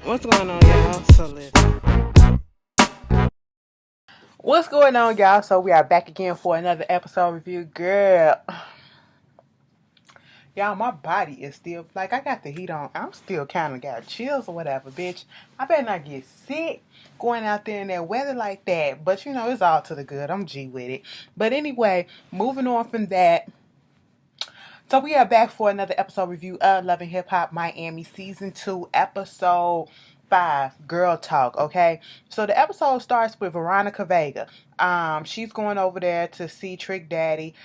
What's going on, y'all? So listen. What's going on, y'all? So we are back again for another episode review. Girl, y'all, my body is still like I got the heat on. I'm still kind of got chills or whatever, bitch. I better not get sick going out there in that weather like that. But you know, it's all to the good. I'm G with it. But anyway, moving on from that. So we are back for another episode review of Love and Hip Hop Miami Season 2, Episode 5, Girl Talk, okay? So the episode starts with Veronica Vega. She's going over there to see Trick Daddy.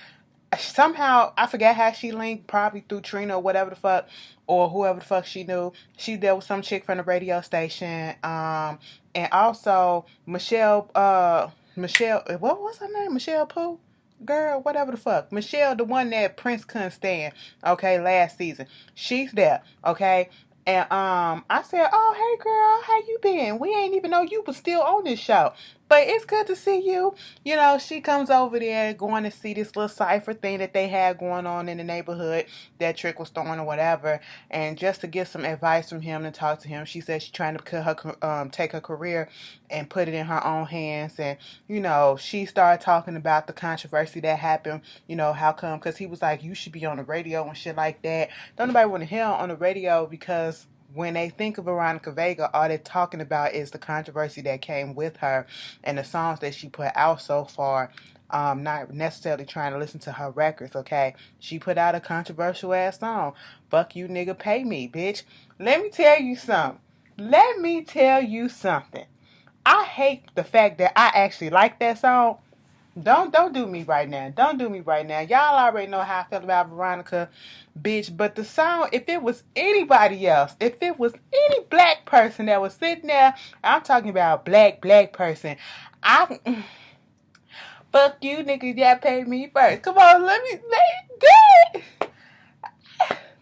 Somehow, I forget how she linked, probably through Trina or whatever the fuck, or whoever the fuck she knew. She dealt with some chick from the radio station. And also, Michelle, what was her name? Michelle Pooh? Girl, whatever the fuck. Michelle, the one that Prince couldn't stand, okay, last season. She's there, okay? And I said, "Oh, hey girl, how you been? We ain't even know you was still on this show. But it's good to see you." You know, she comes over there going to see this little cipher thing that they had going on in the neighborhood that Trick was throwing or whatever. And just to get some advice from him and talk to him, she said she's trying to take her career and put it in her own hands. And, you know, she started talking about the controversy that happened. You know, how come? Because he was like, you should be on the radio and shit like that. Don't nobody want to hear on the radio because when they think of Veronica Vega, all they're talking about is the controversy that came with her and the songs that she put out so far. Not necessarily trying to listen to her records, okay? She put out a controversial ass song. Fuck you, nigga, pay me, bitch. Let me tell you something. Let me tell you something. I hate the fact that I actually like that song. Don't do me right now. Don't do me right now. Y'all already know how I feel about Veronica, bitch. But the song, if it was anybody else, if it was any black person that was sitting there, I'm talking about black person. I fuck you, niggas. Y'all pay me first. Come on, let me do it.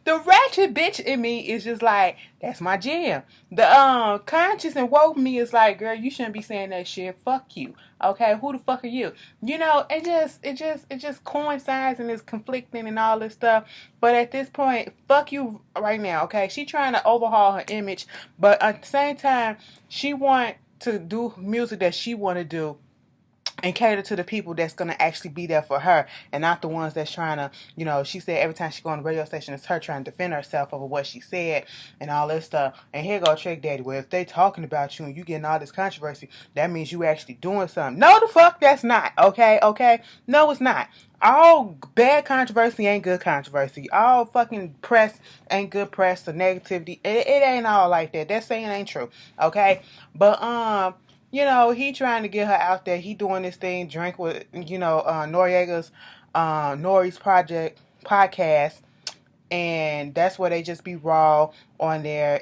The ratchet bitch in me is just like, that's my jam. The conscious and woke me is like, girl, you shouldn't be saying that shit. Fuck you. Okay, who the fuck are you? You know, it just coincides and is conflicting and all this stuff. But at this point, fuck you right now. Okay, she trying to overhaul her image, but at the same time, she want to do music that she want to do and cater to the people that's going to actually be there for her and not the ones that's trying to, you know, she said every time she go on the radio station, it's her trying to defend herself over what she said and all this stuff. And here go Trick Daddy, well, if they talking about you and you getting all this controversy, that means you actually doing something. No, the fuck that's not, okay? No, it's not. All bad controversy ain't good controversy. All fucking press ain't good press or negativity. It ain't all like that. That saying ain't true, okay? But, you know, he trying to get her out there. He doing this thing, drink with, you know, Noriega's, Nori's project podcast, and that's where they just be raw on there.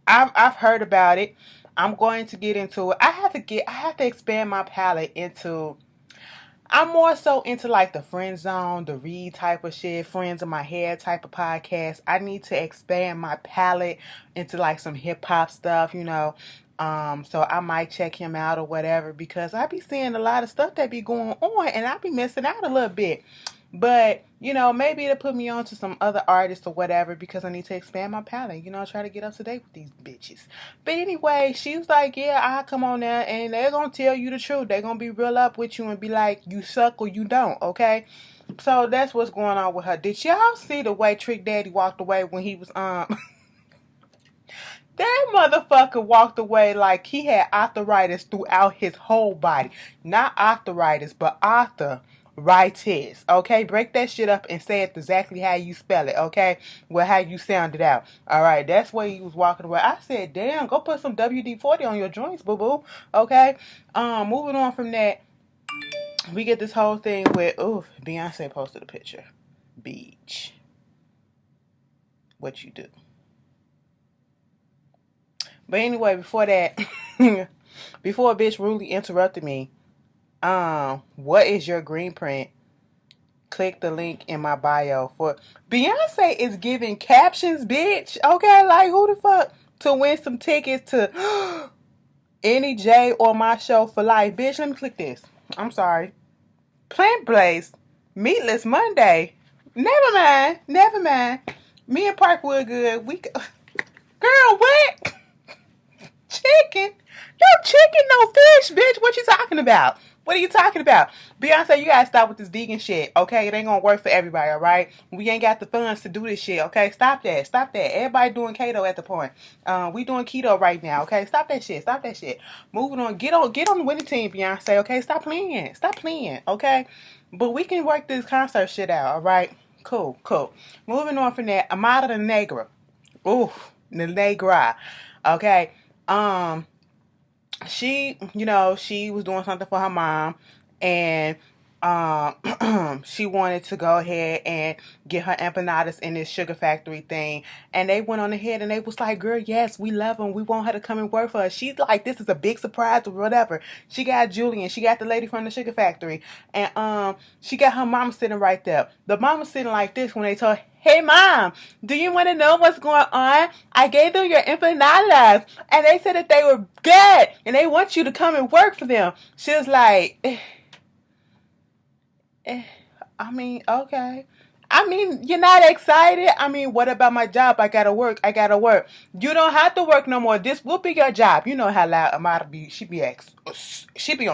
I've heard about it. I'm going to get into it. I have to expand my palette into. I'm more so into like the friend zone, the read type of shit, friends in my head type of podcast. I need to expand my palette into like some hip hop stuff, you know. So I might check him out or whatever because I be seeing a lot of stuff that be going on and I be missing out a little bit. But, you know, maybe it'll put me on to some other artists or whatever because I need to expand my palette, you know, try to get up to date with these bitches. But anyway, she was like, yeah, I'll come on there and they're going to tell you the truth. They're going to be real up with you and be like, you suck or you don't, okay? So that's what's going on with her. Did y'all see the way Trick Daddy walked away when he was, that motherfucker walked away like he had arthritis throughout his whole body. Not arthritis, but arthritis. Okay? Break that shit up and say it exactly how you spell it. Okay? Well, how you sound it out. Alright, that's where he was walking away. I said, damn, go put some WD-40 on your joints, boo-boo. Okay? Moving on from that, we get this whole thing with, ooh, Beyonce posted a picture. Beach. What you do? But anyway, before that, before a bitch rudely interrupted me, what is your green print? Click the link in my bio for Beyonce is giving captions, bitch. Okay, like who the fuck to win some tickets to any J or my show for life, bitch. Let me click this. I'm sorry. Plant Blaze, Meatless Monday. Never mind. Me and Parkwood good. Girl, what? talking about? What are you talking about? Beyonce, you gotta stop with this vegan shit, okay? It ain't gonna work for everybody, alright? We ain't got the funds to do this shit, okay? Stop that. Stop that. Everybody doing keto at the point. We doing keto right now, okay? Stop that shit. Stop that shit. Moving on. Get on the winning team, Beyonce, okay? Stop playing. Stop playing, okay? But we can work this concert shit out, alright? Cool, cool. Moving on from that, Amada the Negra. Ooh, the Negra. Okay. She, she was doing something for her mom, and she wanted to go ahead and get her empanadas in this sugar factory thing, and they went on ahead and they was like, girl, yes, we love them, we want her to come and work for us. She's like, this is a big surprise or whatever. She got Julian, she got the lady from the sugar factory, and she got her mama sitting right there. The mama sitting like this when they told her, hey mom, do you want to know what's going on? I gave them your empanadas and they said that they were good and they want you to come and work for them. She was like, I mean, okay. I mean, you're not excited? I mean, what about my job? I gotta work. You don't have to work no more. This will be your job. You know how loud Amada be. She be on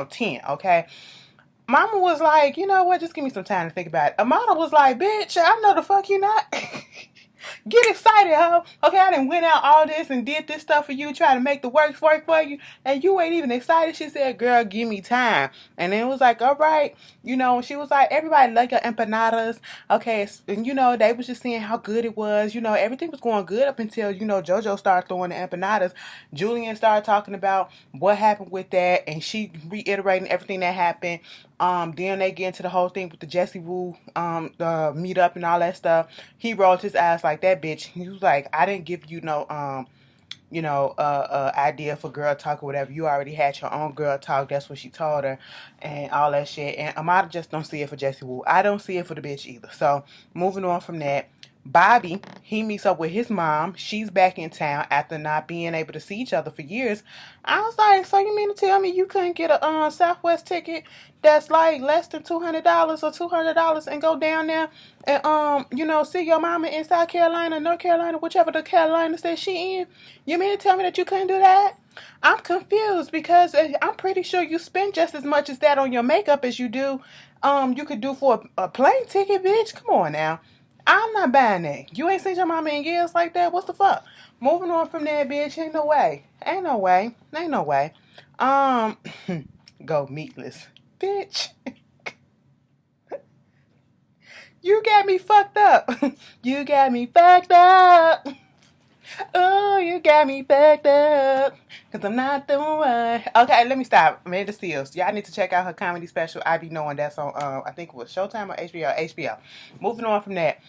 10, okay? Mama was like, you know what? Just give me some time to think about it. Amada was like, bitch, I know the fuck you not. Get excited, ho. Okay, I done went out all this and did this stuff for you, trying to make the work for you, and you ain't even excited. She said, girl, give me time. And then it was like, all right. She was like, everybody like your empanadas. Okay, and they was just saying how good it was. Everything was going good up until, JoJo started throwing the empanadas. Julian started talking about what happened with that, and she reiterating everything that happened. Then they get into the whole thing with the Jesse Wu, the meetup and all that stuff. He rolled his ass like that bitch. He was like, I didn't give you no, idea for girl talk or whatever. You already had your own girl talk. That's what she told her and all that shit. And Amada just don't see it for Jesse Wu. I don't see it for the bitch either. So moving on from that. Bobby, he meets up with his mom. She's back in town after not being able to see each other for years. I was like, so you mean to tell me you couldn't get a Southwest ticket that's like less than $200 or $200 and go down there and see your mama in South Carolina, North Carolina, whichever the Carolina state she in? You mean to tell me that you couldn't do that? I'm confused because I'm pretty sure you spend just as much as that on your makeup as you do you could do for a plane ticket, bitch. Come on now. I'm not buying that. You ain't seen your mama in years like that? What's the fuck? Moving on from there, bitch. Ain't no way. Go meatless. Bitch. You got me fucked up. You got me fucked up. Oh, you got me fucked up. Because I'm not the one. Okay, let me stop. Amanda Seals. Y'all need to check out her comedy special. I Be Knowing. That's on, I think it was Showtime or HBO? HBO. Moving on from that.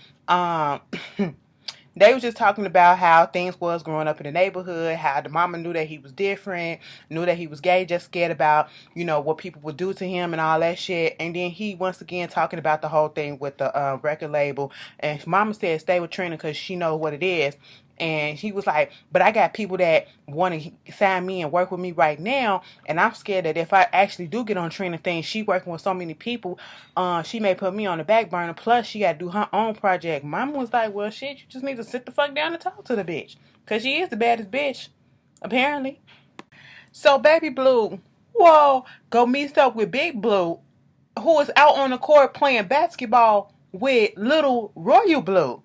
They was just talking about how things was growing up in the neighborhood, how the mama knew that he was different, knew that he was gay, just scared about, what people would do to him and all that shit. And then he once again talking about the whole thing with the record label. And mama said stay with Trina because she know what it is. And he was like, but I got people that want to sign me and work with me right now. And I'm scared that if I actually do get on Trina thing, she working with so many people, she may put me on the back burner. Plus, she got to do her own project. Mama was like, well, shit, you just need to sit the fuck down and talk to the bitch. Because she is the baddest bitch, apparently. So, Baby Blue, whoa, go meet up with Big Blue, who is out on the court playing basketball with little Royal Blue.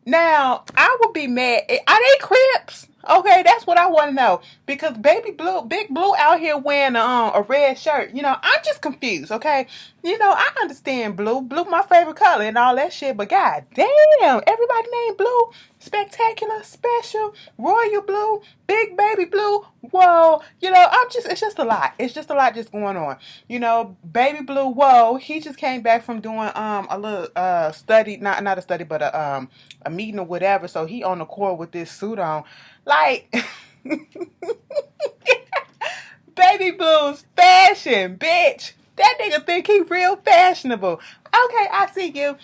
Now, I would be mad. Are they Crips? Okay, that's what I want to know. Because Big Blue out here wearing a red shirt. I'm just confused, okay? I understand blue. Blue my favorite color and all that shit. But god damn, everybody named Blue. Spectacular, special, Royal Blue, Big Baby Blue. Whoa. It's just a lot. It's just a lot just going on. Baby Blue, whoa, he just came back from doing a little study, not a study, but a meeting or whatever. So he on the court with this suit on. Like, Baby Blue's fashion, bitch. That nigga think he real fashionable. Okay, I see you,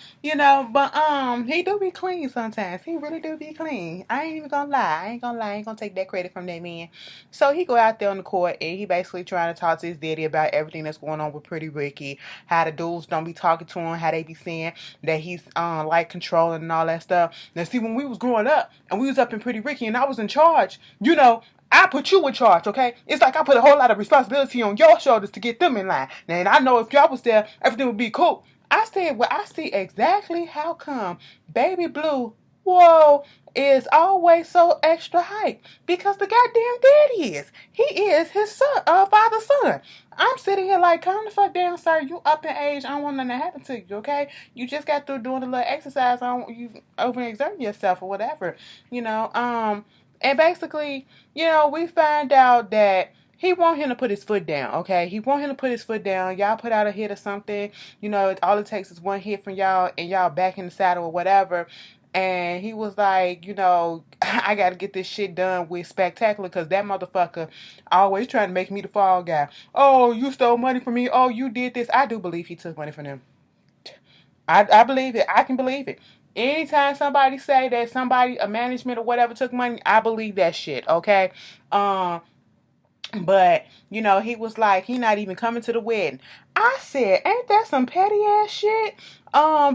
but he do be clean sometimes. He really do be clean. I ain't even gonna lie. I ain't gonna take that credit from that man. So he go out there on the court and he basically trying to talk to his daddy about everything that's going on with Pretty Ricky. How the dudes don't be talking to him, how they be saying that he's like controlling and all that stuff. Now see, when we was growing up and we was up in Pretty Ricky and I was in charge, I put you in charge, okay? It's like I put a whole lot of responsibility on your shoulders to get them in line. Now, and I know if y'all was there, everything would be cool. I said, well, I see exactly how come Baby Blue, whoa, is always so extra hype. Because the goddamn daddy is. He is his son, father's son. I'm sitting here like, calm the fuck down, sir. You up in age. I don't want nothing to happen to you, okay? You just got through doing a little exercise. I don't want you overexerting yourself or whatever, you know. And basically, you know, we find out that he want him to put his foot down, okay? He want him to put his foot down. Y'all put out a hit or something. You know, all it takes is one hit from y'all and y'all back in the saddle or whatever. And he was like, you know, I got to get this shit done with Spectacular because that motherfucker always trying to make me the fall guy. Oh, you stole money from me. Oh, you did this. I do believe he took money from them. I believe it. I can believe it. Anytime somebody say that somebody, a management or whatever took money, I believe that shit, okay? But, you know, he was like, he not even coming to the wedding. I said, ain't that some petty ass shit?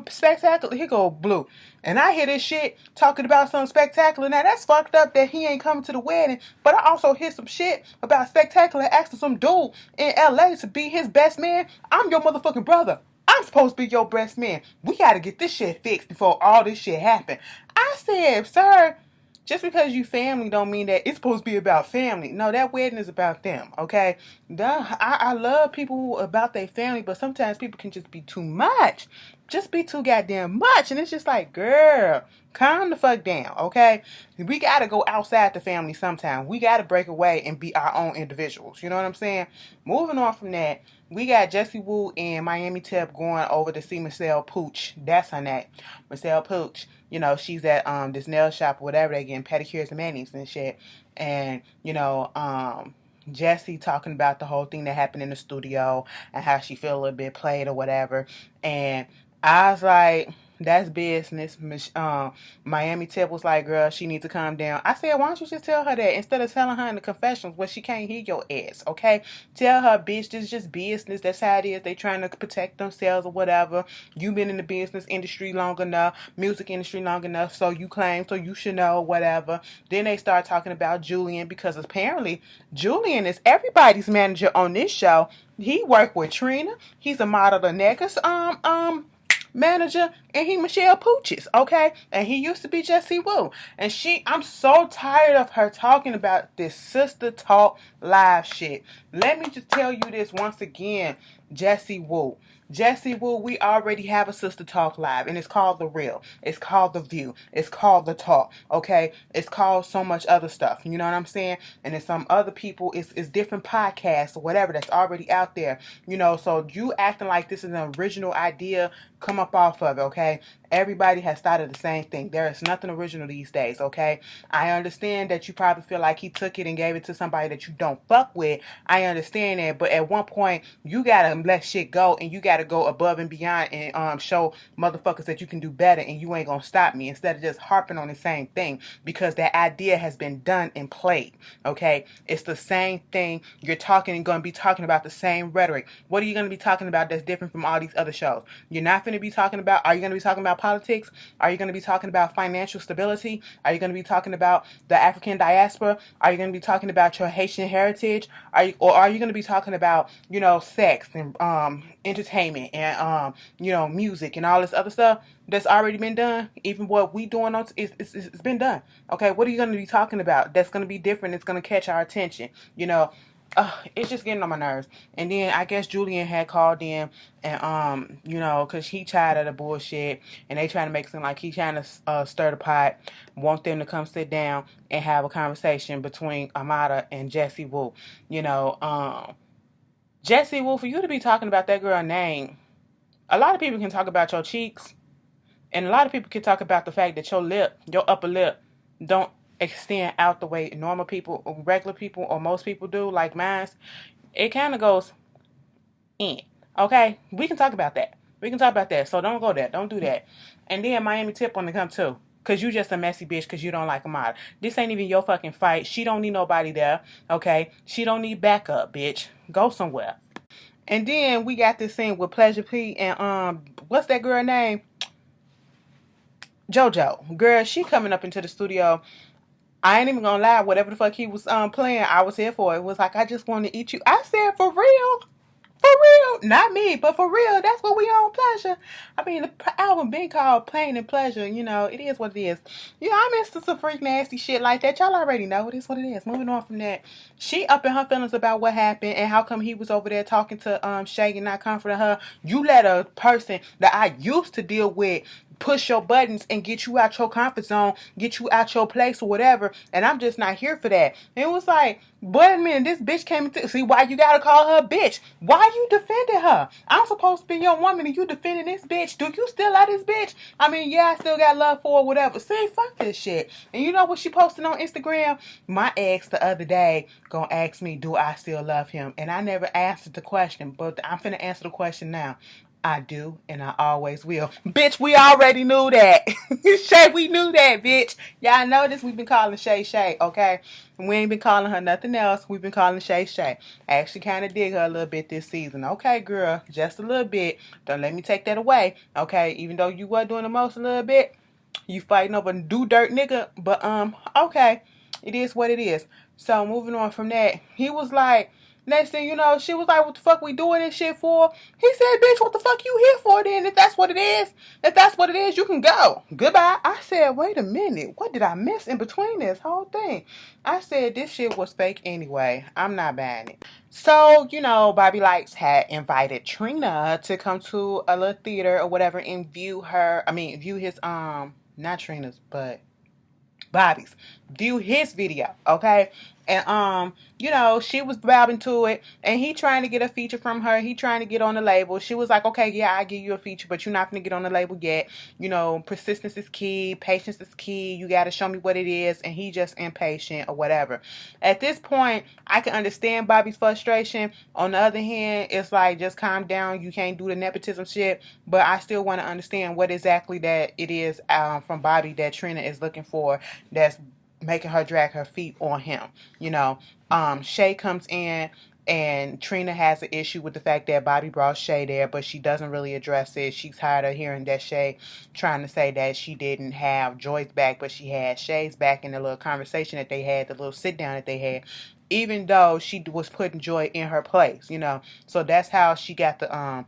Spectacular. He go Blue. And I hear this shit talking about some Spectacular. Now, that's fucked up that he ain't coming to the wedding. But I also hear some shit about Spectacular asking some dude in LA to be his best man. I'm your motherfucking brother. I'm supposed to be your best man. We got to get this shit fixed before all this shit happen. I said, sir, just because you family don't mean that it's supposed to be about family. No, that wedding is about them, okay? I love people about their family, but sometimes people can just be too much. Just be too goddamn much. And it's just like, girl, calm the fuck down, okay? We got to go outside the family sometime. We got to break away and be our own individuals. You know what I'm saying? Moving on from that, we got Jessie Woo and Miami Tip going over to see Michelle Pooch. That's her name. Michelle Pooch. You know, she's at this nail shop or whatever. They getting pedicures and manis and shit. And, you know, Jessie talking about the whole thing that happened in the studio and how she feel a little bit played or whatever. And I was like, that's business. Miami Tip was like, girl, she needs to calm down. I said, why don't you just tell her that instead of telling her in the confessions when she can't hear your ass, okay? Tell her, bitch, this is just business. That's how it is. They trying to protect themselves or whatever. You've been in the business industry long enough, music industry long enough, so you claim, so you should know, whatever. Then they start talking about Julian because apparently Julian is everybody's manager on this show. He worked with Trina. He's a model of Negus, manager, and he Michelle Pooch's, okay? And he used to be Jessie Woo. And I'm so tired of her talking about this sister talk live shit. Let me just tell you this once again, Jessie Woo. Jessie Woo, we already have a sister talk live, and it's called The Real. It's called The View. It's called The Talk, okay? It's called so much other stuff, you know what I'm saying? And there's some other people, it's different podcasts or whatever that's already out there, you know? So you acting like this is an original idea, come up off of it, okay? Everybody has started the same thing. There is nothing original these days, okay? I understand that you probably feel like he took it and gave it to somebody that you don't fuck with. I understand that, but at one point, you gotta let shit go and you gotta go above and beyond and show motherfuckers that you can do better and you ain't gonna stop me instead of just harping on the same thing because that idea has been done and played, okay? It's the same thing. You're talking and gonna be talking about the same rhetoric. What are you gonna be talking about that's different from all these other shows? You're not gonna be talking about, are you gonna be talking about politics? Are you going to be talking about financial stability? Are you going to be talking about the African diaspora? Are you going to be talking about your Haitian heritage? Are you going to be talking about, you know, sex and entertainment and you know, music and all this other stuff that's already been done? Even what we doing on it's been done. Okay, what are you going to be talking about that's going to be different? It's going to catch our attention. You know, it's just getting on my nerves. And then I guess Julian had called in and you know, cause he tired of the bullshit and they trying to make it seem like he trying to stir the pot, want them to come sit down and have a conversation between Amada and Jessie Woo. You know, Jessie Woo, for you to be talking about that girl name, a lot of people can talk about your cheeks and a lot of people can talk about the fact that your upper lip don't extend out the way normal people or regular people or most people do, like mine. It kind of goes in. Okay? We can talk about that. So don't go there. Don't do that. And then Miami Tip want to come too. Because you just a messy bitch because you don't like a model. This ain't even your fucking fight. She don't need nobody there. Okay? She don't need backup, bitch. Go somewhere. And then we got this scene with Pleasure P and what's that girl name? JoJo. Girl, she coming up into the studio I ain't even gonna lie, whatever the fuck he was playing, I was here for. It was like, I just want to eat you. I said, for real? For real? Not me, but for real, that's what we on, pleasure. I mean, the album been called Pain and Pleasure. You know, it is what it is. You know, I'm into some freak nasty shit like that. Y'all already know it is what it is. Moving on from that, she up in her feelings about what happened and how come he was over there talking to Shay and not comforting her. You let a person that I used to deal with push your buttons and get you out your comfort zone, get you out your place or whatever, and I'm just not here for that. And it was like, but a minute, this bitch came to see why you gotta call her a bitch. Why you defending her? I'm supposed to be your woman and you defending this bitch. Do you still love this bitch? I mean, yeah, I still got love for her, whatever. See, fuck this shit. And you know what she posted on Instagram? My ex the other day gonna ask me, do I still love him? And I never answered the question, but I'm finna answer the question now. I do, and I always will. Bitch, we already knew that. Shay, we knew that, bitch. Y'all know this. We've been calling Shay Shay, okay? We ain't been calling her nothing else. We've been calling Shay Shay. I actually kind of dig her a little bit this season. Okay, girl, just a little bit. Don't let me take that away, okay? Even though you were doing the most a little bit, you fighting over a do dirt nigga. But, okay. It is what it is. So, moving on from that, he was like, next thing you know, she was like, what the fuck we doing this shit for? He said, bitch, what the fuck you here for then? If that's what it is, you can go. Goodbye. I said, wait a minute. What did I miss in between this whole thing? I said, this shit was fake anyway. I'm not buying it. So, you know, Bobby Lights had invited Trina to come to a little theater or whatever and view his, not Trina's, but Bobby's, view his video, okay? And you know, she was bobbing to it, and he trying to get a feature from her. He trying to get on the label. She was like, okay, yeah, I give you a feature, but you're not gonna get on the label yet. You know, persistence is key, patience is key. You got to show me what it is, and he just impatient or whatever. At this point, I can understand Bobby's frustration. On the other hand, it's like, just calm down. You can't do the nepotism shit, but I still want to understand what exactly that it is from Bobby that Trina is looking for that's making her drag her feet on him. You know, Shay comes in and Trina has an issue with the fact that Bobby brought Shay there, but she doesn't really address it. She's tired of hearing that Shay trying to say that she didn't have Joy's back, but she had Shay's back in the little conversation that they had, the little sit down that they had, even though she was putting Joy in her place, you know. So that's how she got the,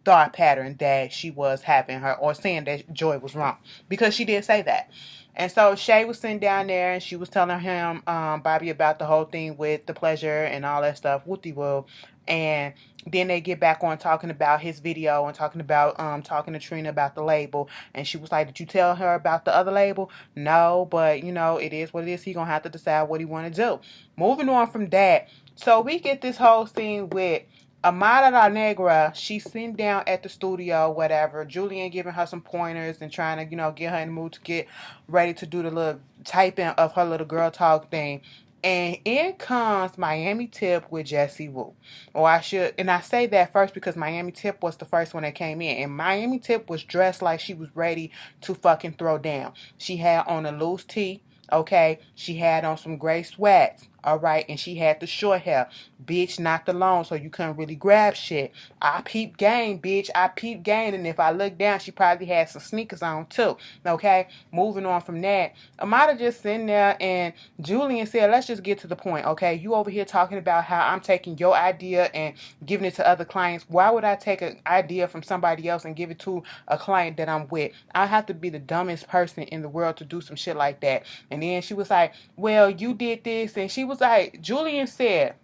thought pattern that she was having her, or saying that Joy was wrong, because she did say that. And so Shay was sitting down there and she was telling him, Bobby, about the whole thing with the pleasure and all that stuff, whoop-de-woo. And then they get back on talking about his video and talking about talking to Trina about the label. And she was like, did you tell her about the other label? No, but you know, it is what it is. He gonna have to decide what he want to do. Moving on from that, so we get this whole scene with Amada La Negra. She's sitting down at the studio, whatever. Julian giving her some pointers and trying to, you know, get her in the mood to get ready to do the little typing of her little girl talk thing. And in comes Miami Tip with Jessie Woo. I say that first because Miami Tip was the first one that came in. And Miami Tip was dressed like she was ready to fucking throw down. She had on a loose tee, okay? She had on some gray sweats. All right, and she had the short hair. Bitch, not the long, so you couldn't really grab shit. I peep game, bitch. I peep game, and if I look down, she probably had some sneakers on too. Okay, moving on from that, Amada just sitting there, and Julian said, let's just get to the point, okay? You over here talking about how I'm taking your idea and giving it to other clients. Why would I take an idea from somebody else and give it to a client that I'm with? I have to be the dumbest person in the world to do some shit like that. And then she was like, well, you did this, and she was like, Julian said,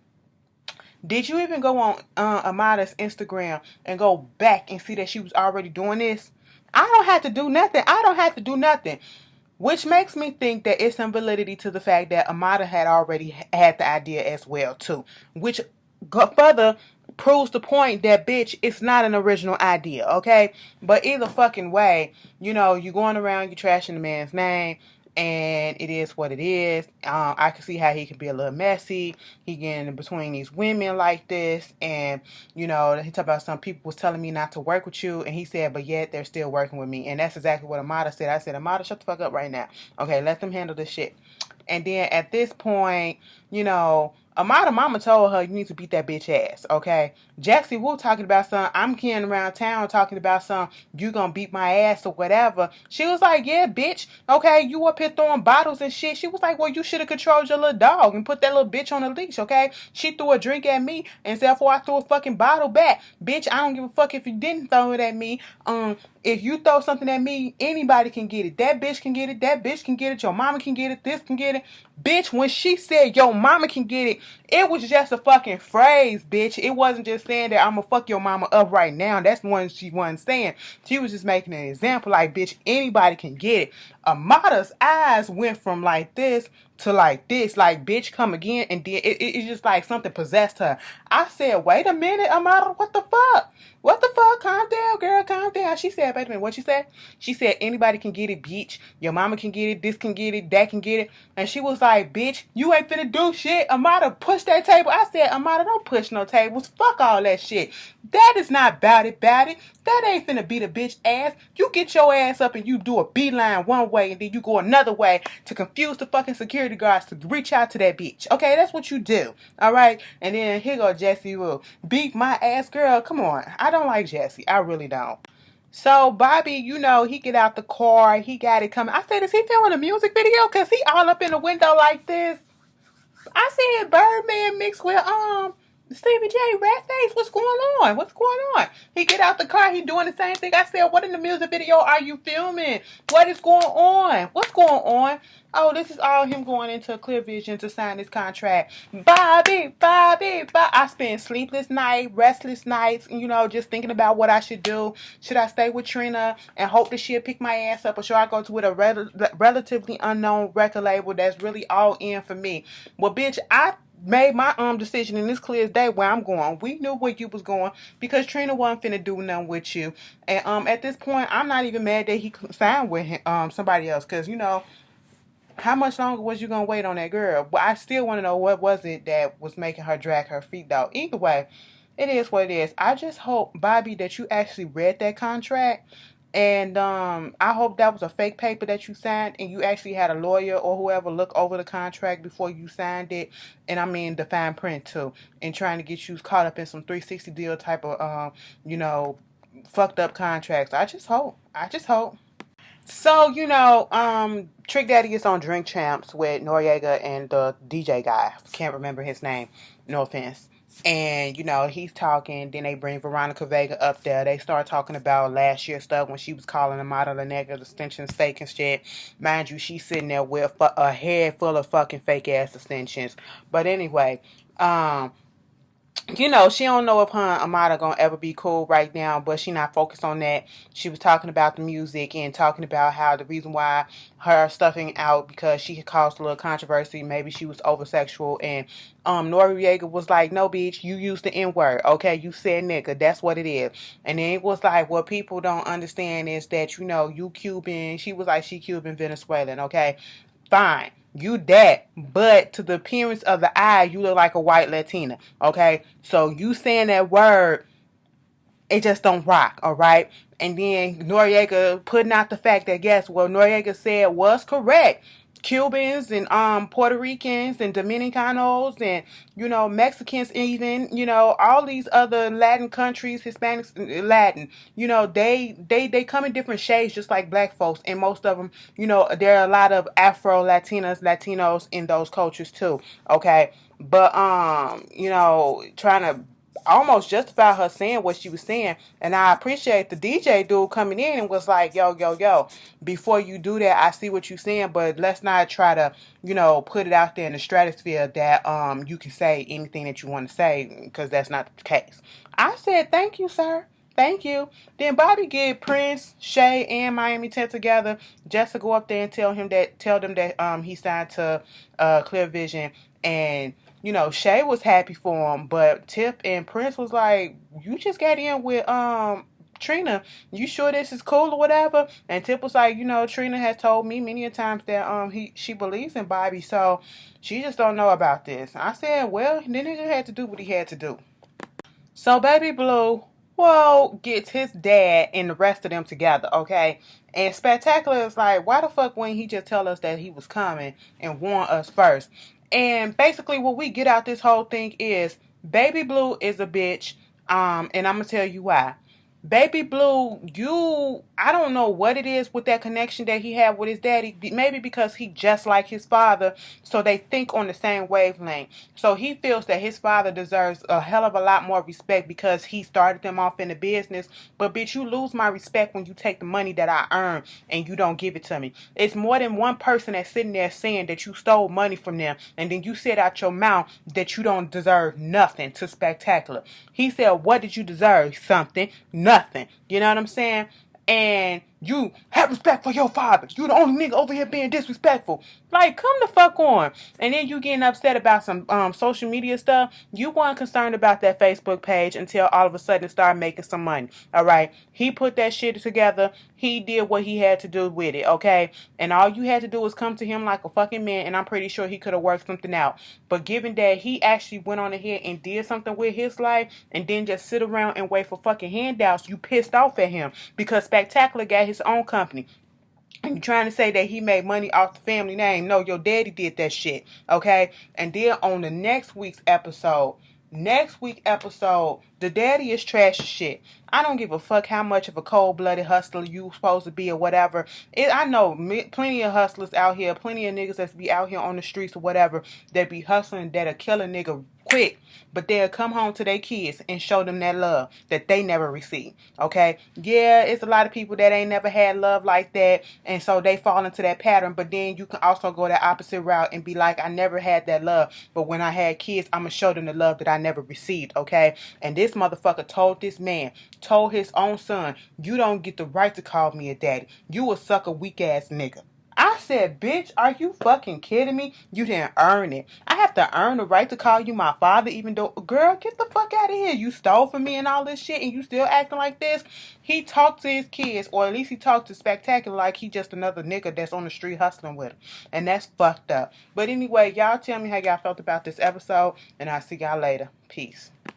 did you even go on Amada's Instagram and go back and see that she was already doing this? I don't have to do nothing. Which makes me think that it's some validity to the fact that Amada had already had the idea as well too. Which further proves the point that, bitch, it's not an original idea, okay? But either fucking way, you know, you going around, you trashing the man's name. And it is what it is. I can see how he can be a little messy. He getting in between these women like this. And, you know, he talked about some people was telling me not to work with you. And he said, but yet they're still working with me. And that's exactly what Amada said. I said, Amada, shut the fuck up right now. Okay, let them handle this shit. And then at this point, you know, Amada mama told her you need to beat that bitch ass, okay? Jaxie Wu talking about something. I'm carrying around town talking about something. You gonna beat my ass or whatever. She was like, yeah, bitch. Okay, you up here throwing bottles and shit. She was like, well, you should have controlled your little dog and put that little bitch on a leash, okay? She threw a drink at me and therefore I threw a fucking bottle back. Bitch, I don't give a fuck if you didn't throw it at me. If you throw something at me, anybody can get it. That bitch can get it. That bitch can get it. Your mama can get it. This can get it. Bitch, when she said your mama can get it, it was just a fucking phrase, bitch. It wasn't just saying that I'm gonna fuck your mama up right now. That's one she wasn't saying. She was just making an example like, bitch, anybody can get it. Amada's eyes went from like this to like this, like, bitch, come again. And then it's just like something possessed her. I said, wait a minute, Amada, what the fuck? What the fuck? Calm down, girl, calm down. She said, wait a minute, what she said? She said, anybody can get it, bitch. Your mama can get it, this can get it, that can get it. And she was like, bitch, you ain't finna do shit. Amada pushed that table. I said, Amada, don't push no tables. Fuck all that shit. That is not bout it. That ain't finna beat a bitch ass. You get your ass up and you do a beeline one way and then you go another way to confuse the fucking security guards to reach out to that bitch. Okay, that's what you do. All right? And then here go Jesse will beat my ass, girl. Come on. I don't like Jesse. I really don't. So Bobby, he get out the car. He got it coming. I said, is he filming a music video? Because he all up in the window like this. I said Birdman mixed with Stevie J Ratface. What's going on? What's going on? He get out the car. He doing the same thing. I said, what in the music video are you filming? What is going on? What's going on? Oh, this is all him going into Clear Vision to sign this contract. Bobby. I spent sleepless nights, restless nights, just thinking about what I should do. Should I stay with Trina and hope that she'll pick my ass up, or should I go to with a relatively unknown record label that's really all in for me? Well, bitch, I made my decision, and it's clear as day where I'm going. We knew where you was going because Trina wasn't finna do nothing with you. And at this point, I'm not even mad that he signed with him, somebody else, because how much longer was you gonna wait on that girl? But I still want to know what was it that was making her drag her feet though. Either way, it is what it is. I just hope, Bobby, that you actually read that contract. And I hope that was a fake paper that you signed and you actually had a lawyer or whoever look over the contract before you signed it. And I mean the fine print too. And trying to get you caught up in some 360 deal type of, fucked up contracts. I just hope. So, Trick Daddy is on Drink Champs with Noriega and the DJ guy. Can't remember his name. No offense. And, he's talking. Then they bring Veronica Vega up there. They start talking about last year's stuff when she was calling the model the negative extensions fake and shit. Mind you, she's sitting there with a head full of fucking fake ass extensions. But anyway, she don't know if her and Amada gonna ever be cool right now, but she not focused on that. She was talking about the music and talking about how the reason why her stuffing out because she had caused a little controversy. Maybe she was over sexual, and Noriega was like, "No, bitch, you used the N word. Okay, you said nigga. That's what it is." And then it was like, what people don't understand is that you Cuban. She was like, she Cuban Venezuelan. Okay, fine. You that, but to the appearance of the eye, you look like a white Latina, okay? So you saying that word, it just don't rock, all right? And then Noriega putting out the fact that, yes, what Noriega said was correct. Cubans and Puerto Ricans and Dominicanos and Mexicans, even all these other Latin countries, Hispanics, Latin, they come in different shades just like black folks, and most of them, there are a lot of Afro Latinos in those cultures too, okay? But trying to almost justify her saying what she was saying. And I appreciate the DJ dude coming in and was like, yo, before you do that, I see what you're saying, but let's not try to, put it out there in the stratosphere that you can say anything that you want to say, because that's not the case. I said, thank you, sir. Thank you. Then Bobby get Prince, Shay, and Miami Ted together just to go up there and tell them that he signed to Clear Vision. And Shay was happy for him, but Tip and Prince was like, you just got in with Trina. You sure this is cool or whatever? And Tip was like, Trina has told me many a times that she believes in Bobby, so she just don't know about this. I said, well, then he had to do what he had to do. So Baby Blue, gets his dad and the rest of them together, okay? And Spectacular is like, why the fuck wouldn't he just tell us that he was coming and warn us first? And basically what we get out this whole thing is Baby Blue is a bitch. And I'm gonna tell you why. Baby Blue, I don't know what it is with that connection that he had with his daddy. Maybe because he just like his father, so they think on the same wavelength. So he feels that his father deserves a hell of a lot more respect because he started them off in the business. But bitch, you lose my respect when you take the money that I earn and you don't give it to me. It's more than one person that's sitting there saying that you stole money from them, and then you said out your mouth that you don't deserve nothing to Spectacular. He said, what did you deserve? Something. Nothing. You know what I'm saying? And you have respect for your father. You the only nigga over here being disrespectful. Like, come the fuck on. And then you getting upset about some social media stuff. You weren't concerned about that Facebook page until all of a sudden it started making some money. Alright? He put that shit together. He did what he had to do with it. Okay? And all you had to do was come to him like a fucking man, and I'm pretty sure he could have worked something out. But given that he actually went on ahead and did something with his life and then just sit around and wait for fucking handouts, you pissed off at him because Spectacular got his own company. And you're trying to say that he made money off the family name. No, your daddy did that shit. Okay? And then on the next week's episode, the daddy is trash as shit. I don't give a fuck how much of a cold-blooded hustler you supposed to be or whatever. I know plenty of hustlers out here, plenty of niggas that's be out here on the streets or whatever that be hustling that'll kill a nigga quick. But they'll come home to their kids and show them that love that they never received. Okay? Yeah, it's a lot of people that ain't never had love like that, and so they fall into that pattern. But then you can also go the opposite route and be like, I never had that love, but when I had kids, I'm going to show them the love that I never received. Okay? And this motherfucker told his own son, you don't get the right to call me a daddy. You a sucker weak ass nigga. I said, bitch, are you fucking kidding me? You didn't earn it. I have to earn the right to call you my father, even though, girl, get the fuck out of here. You stole from me and all this shit, and you still acting like this? He talked to his kids, or at least he talked to Spectacular like he just another nigga that's on the street hustling with him. And that's fucked up. But anyway, y'all tell me how y'all felt about this episode, and I'll see y'all later. Peace.